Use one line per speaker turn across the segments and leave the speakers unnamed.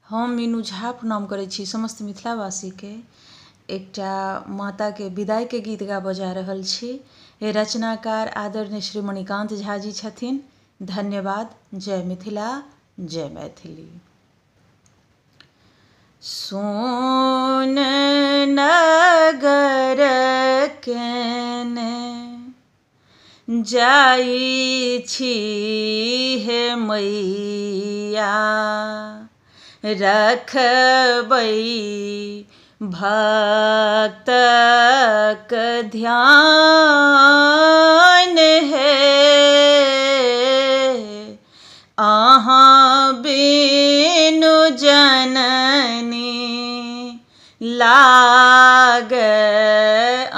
हम मीनू झा प्रणाम करै छी समस्त मिथिलावासी के एकटा माता के विदाई के गीत गा बजा रहल छी। रचनाकार आदरणीय श्री मणिकान्त झा जी छथिन। धन्यवाद। जय मिथिला, जय मैथिली। सोन नगर केने जाई छी हे मैया, रखबै भक्तक ध्यान हे। अहाँ बिनु जननी लागे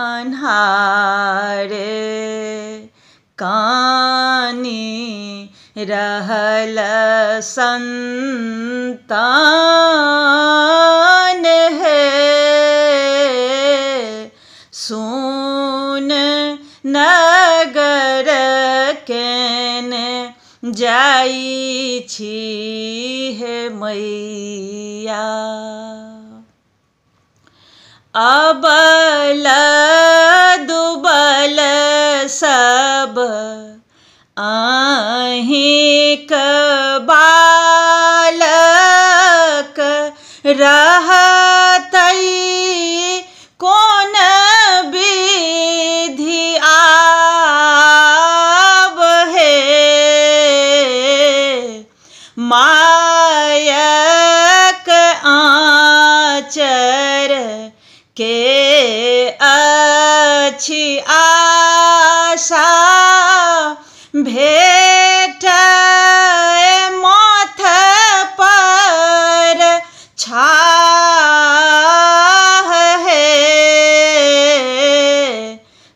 अन्हारे, कानी रहल संतान है। सोन नगर केने जाई छी हे मैया, अबल दुबल सब अहिंक बालक रहतै कोन विधि आब हे। मायक आँचर के अछि आशा, भेटै माथ पर छाह हे।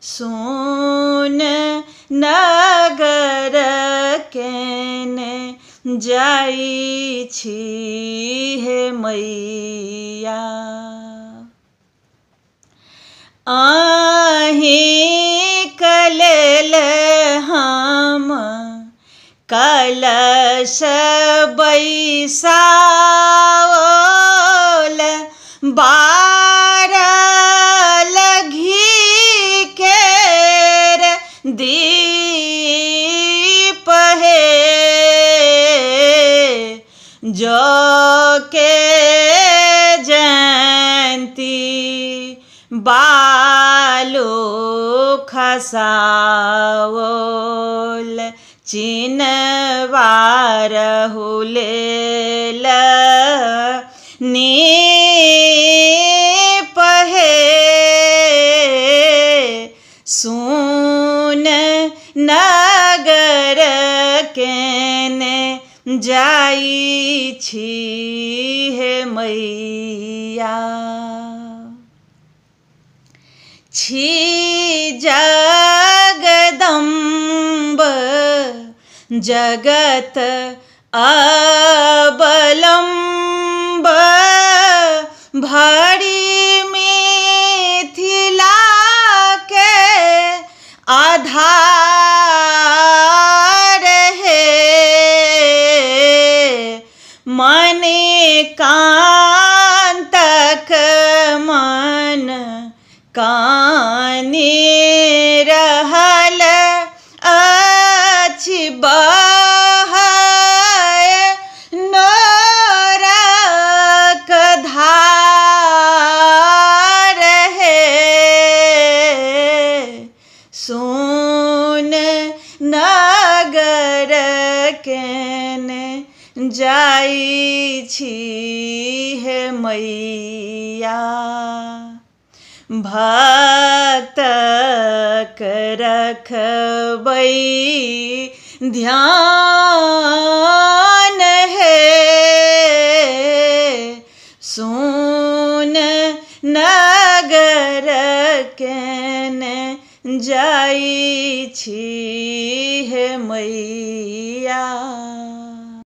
सोन नगर केने जाई छी हे मैया, अहिंक लेल हम कलश बैसाओल, बारल घी केर दीप हे। जौ के जयंती बालू खसाओल, चिन्हवार हुलेल नीप हे। सोन नगर केने जाई छी हे मैया, छी जगदम्ब जगत अवलंब, भरी मिथिला के आधार हे। मणिकान्तक मन कानी रहल अछि बहै नोरक धार हे। सोन नगर केने जाई छी हे मैया, भक्तक रखबै ध्यान हे। सोन नगर केने जाई छी हे मैया।